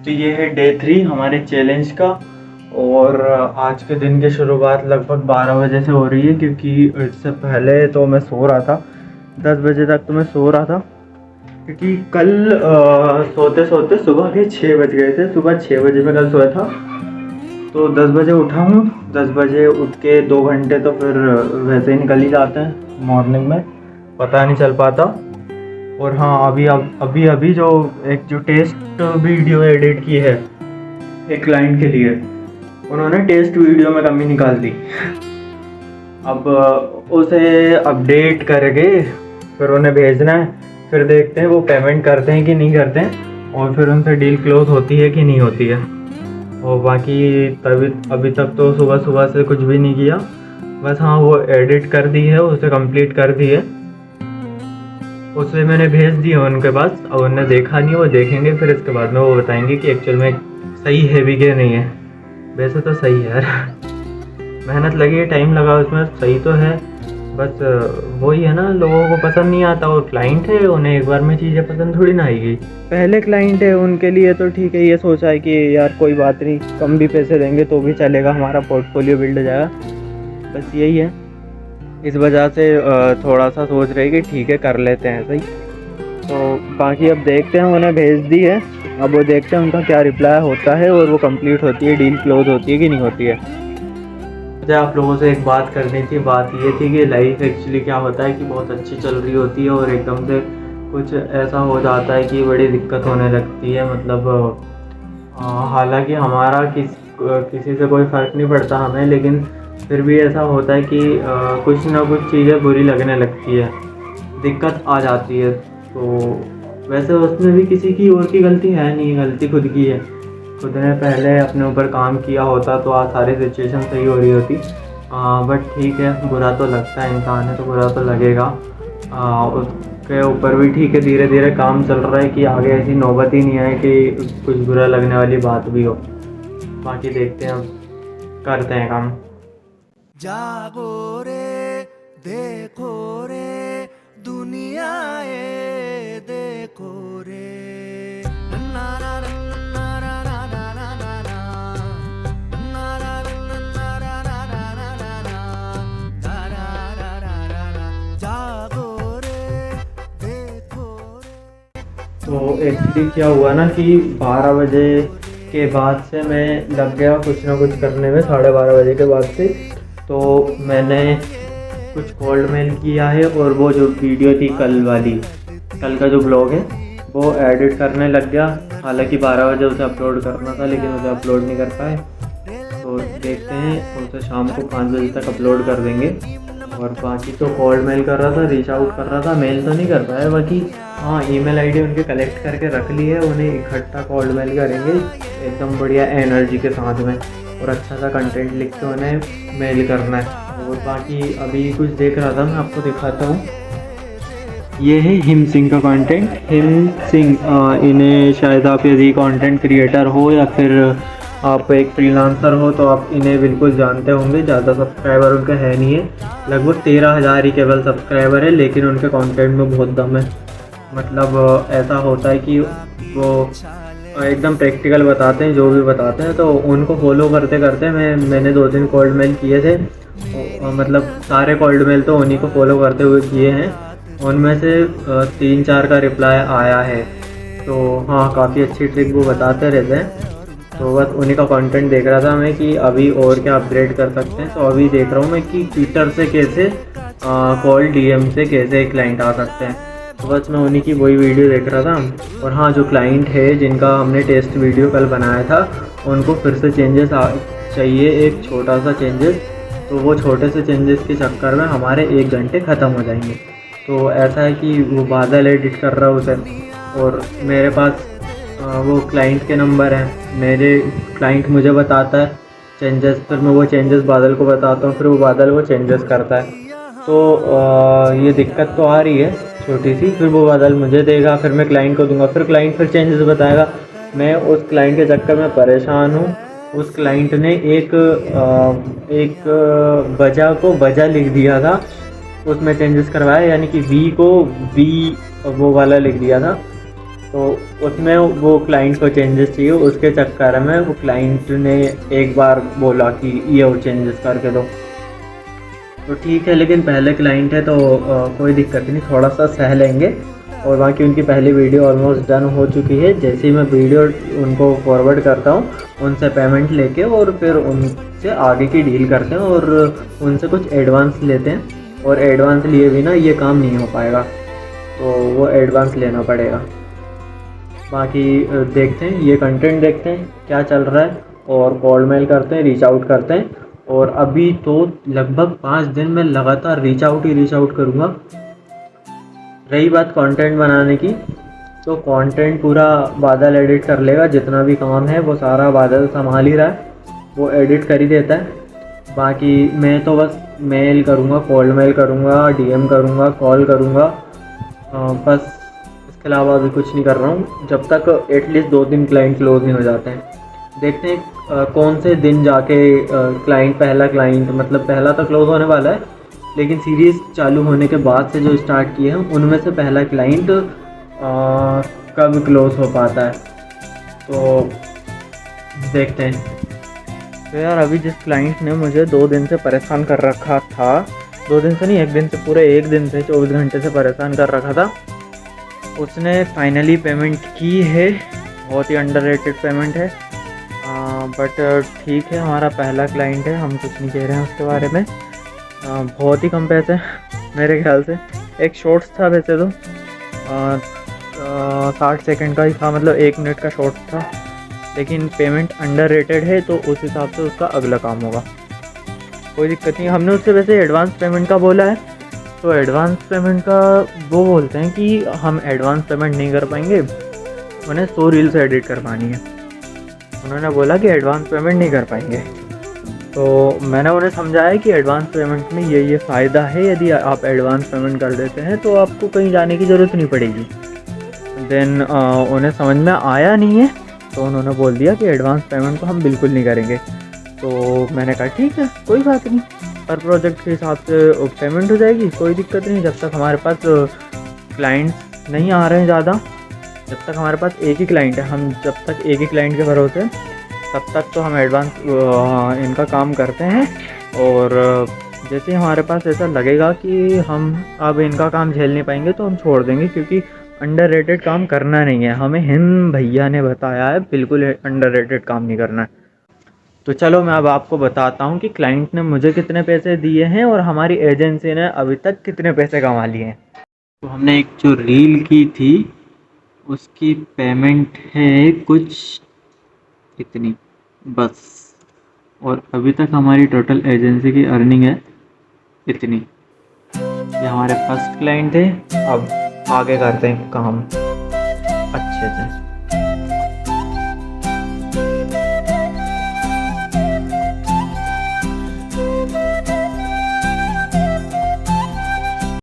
तो ये है डे 3 हमारे चैलेंज का। और आज के दिन की शुरुआत लगभग 12 बजे से हो रही है, क्योंकि इससे पहले तो मैं सो रहा था। 10 बजे तक तो मैं सो रहा था, क्योंकि कल सोते सोते सुबह के 6 बज गए थे। सुबह 6 बजे में कल सोया था, तो 10 बजे उठा हूँ। 10 बजे उठ के 2 घंटे तो फिर वैसे ही निकल ही जाते हैं मॉर्निंग में, पता नहीं चल पाता। और हाँ, अभी जो टेस्ट वीडियो एडिट की है एक क्लाइंट के लिए, उन्होंने टेस्ट वीडियो में कमी निकाल दी। अब उसे अपडेट करके फिर उन्हें भेजना है, फिर देखते हैं वो पेमेंट करते हैं कि नहीं करते हैं, और फिर उनसे डील क्लोज होती है कि नहीं होती है। और बाकी अभी तक तो सुबह सुबह से कुछ भी नहीं किया। बस हाँ, वो एडिट कर दी है, उसे कंप्लीट कर दी है, उसे मैंने भेज दिया उनके पास। अब उन्होंने देखा नहीं, वो देखेंगे, फिर इसके बाद में वो बताएंगे कि एक्चुअल में सही है भी कि नहीं है। वैसे तो सही है यार, मेहनत लगी है, टाइम लगा उसमें, सही तो है। बस वही है ना, लोगों को पसंद नहीं आता। और क्लाइंट है, उन्हें एक बार में चीज़ें पसंद थोड़ी ना आएगी। पहले क्लाइंट है, उनके लिए तो ठीक है, ये सोचा है कि यार कोई बात नहीं, कम भी पैसे देंगे तो भी चलेगा, हमारा पोर्टफोलियो बिल्ड हो जाएगा। बस यही है, इस वजह से थोड़ा सा सोच रहे कि ठीक है, कर लेते हैं सही। तो बाकी अब देखते हैं, उन्हें भेज दी है, अब वो देखते हैं उनका क्या रिप्लाई होता है, और वो कंप्लीट होती है, डील क्लोज होती है कि नहीं होती है। मुझे आप लोगों से एक बात करनी थी। बात ये थी कि लाइफ एक्चुअली क्या होता है कि बहुत अच्छी चल रही होती है और एकदम से कुछ ऐसा हो जाता है कि बड़ी दिक्कत होने लगती है। मतलब हालांकि हमारा किसी से कोई फ़र्क नहीं पड़ता हमें, लेकिन फिर भी ऐसा होता है कि कुछ ना कुछ चीज़ें बुरी लगने लगती है, दिक्कत आ जाती है। तो वैसे उसमें भी किसी की और की गलती है नहीं, गलती खुद की है। खुद ने पहले अपने ऊपर काम किया होता तो आज सारी सिचुएशन सही हो रही होती। बट ठीक है, बुरा तो लगता है, इंसान है तो बुरा तो लगेगा। उसके ऊपर भी ठीक है, धीरे धीरे काम चल रहा है कि आगे ऐसी नौबत ही नहीं आए कि कुछ बुरा लगने वाली बात भी हो। बाकी देखते हैं, अब करते हैं काम। जागो रे देखो रे दुनिया ये देखो रे ना ना ना ना ना ना ना ना ना ना ना ना जागो रे देखो रे। तो एक्चुअली क्या हुआ ना कि 12 बजे के बाद से मैं लग गया कुछ ना कुछ करने में। 12:30 बजे के बाद से तो मैंने कुछ कोल्ड मेल किया है, और वो जो वीडियो थी कल वाली, कल का जो ब्लॉग है, वो एडिट करने लग गया। हालांकि 12 बजे उसे अपलोड करना था, लेकिन उसे अपलोड नहीं कर पाए। तो देखते हैं, उसे शाम को 5 बजे तक अपलोड कर देंगे। और बाकी तो कोल्ड मेल कर रहा था, रीच आउट कर रहा था, मेल तो नहीं कर पाया। बाकी हाँ, ईमेल आईडी उनके कलेक्ट करके रख ली है, उन्हें इकट्ठा कोल्ड मेल करेंगे एकदम बढ़िया एनर्जी के साथ में, और अच्छा सा कंटेंट लिख के उन्हें मेल करना है। और बाकी अभी कुछ देख रहा था, मैं आपको दिखाता हूँ। ये है हिम सिंह का कंटेंट। हिम सिंह, इन्हें शायद आप यदि कंटेंट क्रिएटर हो या फिर आप एक फ्रीलांसर हो तो आप इन्हें बिल्कुल जानते होंगे। ज़्यादा सब्सक्राइबर उनके है नहीं है, लगभग 13,000 ही केवल सब्सक्राइबर है, लेकिन उनके कंटेंट में बहुत दम है। मतलब ऐसा होता है कि वो एकदम प्रैक्टिकल बताते हैं, जो भी बताते हैं। तो उनको फॉलो करते करते मैंने 2-3 कोल्ड मेल किए थे, मतलब सारे कोल्ड मेल तो उन्हीं को फॉलो करते हुए किए हैं। उनमें से 3-4 का रिप्लाई आया है। तो हाँ, काफ़ी अच्छी ट्रिक वो बताते रहते हैं। तो बस उन्हीं का कंटेंट देख रहा था मैं कि अभी और क्या अपग्रेड कर सकते हैं। तो अभी देख रहा हूँ मैं कि ट्विटर से कैसे कॉल डीएम से कैसे एक क्लाइंट आ सकते हैं। तो बस मैं उन्हीं की वही वीडियो देख रहा था। और हाँ, जो क्लाइंट है जिनका हमने टेस्ट वीडियो कल बनाया था, उनको फिर से चेंजेस चाहिए, एक छोटा सा चेंजेस। तो वो छोटे से चेंजेस के चक्कर में हमारे 1 घंटे ख़त्म हो जाएंगे। तो ऐसा है कि वो बादल एडिट कर रहा है उसे, और मेरे पास वो क्लाइंट के नंबर हैं। मेरे क्लाइंट मुझे बताता है चेंजेस, फिर मैं वो चेंजेस बादल को बताता हूँ, फिर वो बादल वो चेंजेस करता है। तो ये दिक्कत तो आ रही है छोटी सी। फिर वो बादल मुझे देगा, फिर मैं क्लाइंट को दूंगा, फिर क्लाइंट फिर चेंजेस बताएगा। मैं उस क्लाइंट के चक्कर में परेशान हूँ। उस क्लाइंट ने एक वजह को वजह लिख दिया था, उसमें चेंजेस करवाया, यानी कि वी को वी वो वाला लिख दिया था। तो उसमें वो क्लाइंट को चेंजेस चाहिए, उसके चक्कर में वो क्लाइंट ने एक बार बोला कि ये वो चेंजेस करके दो। तो ठीक है, लेकिन पहले क्लाइंट है तो कोई दिक्कत नहीं, थोड़ा सा सह लेंगे। और बाकी उनकी पहली वीडियो ऑलमोस्ट डन हो चुकी है। जैसे ही मैं वीडियो उनको फॉरवर्ड करता हूँ, उनसे पेमेंट लेके और फिर उनसे आगे की डील करते हैं और उनसे कुछ एडवांस लेते हैं। और एडवांस लिए बिना ये काम नहीं हो पाएगा, तो वो एडवांस लेना पड़ेगा। बाकी देखते हैं, ये कंटेंट देखते हैं क्या चल रहा है और कॉल मेल करते हैं, रीच आउट करते हैं। और अभी तो लगभग 5 दिन में लगातार रीच आउट करूँगा। रही बात कंटेंट बनाने की, तो कंटेंट पूरा बादल एडिट कर लेगा। जितना भी काम है वो सारा बादल संभाल ही रहा है, वो एडिट कर ही देता है। बाकी मैं तो बस मेल करूँगा, कॉल मेल करूँगा, डीएम करूँगा, कॉल करूँगा, बस। इसके अलावा अभी कुछ नहीं कर रहा हूँ, जब तक एटलीस्ट 2 दिन क्लाइंट क्लोज नहीं हो जाते हैं। देखते हैं कौन से दिन जाके पहला क्लाइंट, मतलब पहला तो क्लोज होने वाला है, लेकिन सीरीज़ चालू होने के बाद से जो स्टार्ट किए हैं उनमें से पहला क्लाइंट कब क्लोज हो पाता है, तो देखते हैं। तो यार अभी जिस क्लाइंट ने मुझे 2 दिन से परेशान कर रखा था, 2 दिन से नहीं, 1 दिन से, पूरे 1 दिन से 24 घंटे से परेशान कर रखा था, उसने फाइनली पेमेंट की है। बहुत ही अंडररेटेड पेमेंट है, बट ठीक है, हमारा पहला क्लाइंट है, हम कुछ नहीं कह रहे हैं उसके बारे में। बहुत ही कम पैसे मेरे ख्याल से। एक शॉर्ट्स था वैसे तो 60 सेकंड का ही था, मतलब 1 मिनट का शॉर्ट था, लेकिन पेमेंट अंडररेटेड है तो उस हिसाब से उसका अगला काम होगा। कोई दिक्कत नहीं। हमने उससे वैसे एडवांस पेमेंट का बोला है, तो एडवांस पेमेंट का वो बोलते हैं कि हम एडवांस पेमेंट नहीं कर पाएंगे, उन्हें 100 रील्स एडिट करवानी है। उन्होंने बोला कि एडवांस पेमेंट नहीं कर पाएंगे, तो मैंने उन्हें समझाया कि एडवांस पेमेंट में ये फ़ायदा है, यदि आप एडवांस पेमेंट कर देते हैं तो आपको कहीं जाने की ज़रूरत नहीं पड़ेगी। देन उन्हें समझ में आया नहीं है, तो उन्होंने बोल दिया कि एडवांस पेमेंट तो हम बिल्कुल नहीं करेंगे। तो मैंने कहा ठीक है, कोई बात नहीं, हर प्रोजेक्ट के हिसाब से पेमेंट हो जाएगी, कोई दिक्कत नहीं। जब तक हमारे पास क्लाइंट्स नहीं आ रहे हैं ज़्यादा, जब तक हमारे पास एक ही क्लाइंट है, हम जब तक एक ही क्लाइंट के भरोसे, तब तक तो हम एडवांस इनका काम करते हैं। और जैसे ही हमारे पास ऐसा लगेगा कि हम अब इनका काम झेल नहीं पाएंगे तो हम छोड़ देंगे, क्योंकि अंडररेटेड काम करना नहीं है। हमें हिंद भैया ने बताया है, बिल्कुल अंडररेटेड काम नहीं करना है। तो चलो मैं अब आपको बताता हूँ कि क्लाइंट ने मुझे कितने पैसे दिए हैं और हमारी एजेंसी ने अभी तक कितने पैसे कमा लिए हैं। तो हमने एक जो रील की थी उसकी पेमेंट है कुछ इतनी बस, और अभी तक हमारी टोटल एजेंसी की अर्निंग है इतनी। ये हमारे फर्स्ट क्लाइंट है। अब आगे करते हैं काम अच्छे से।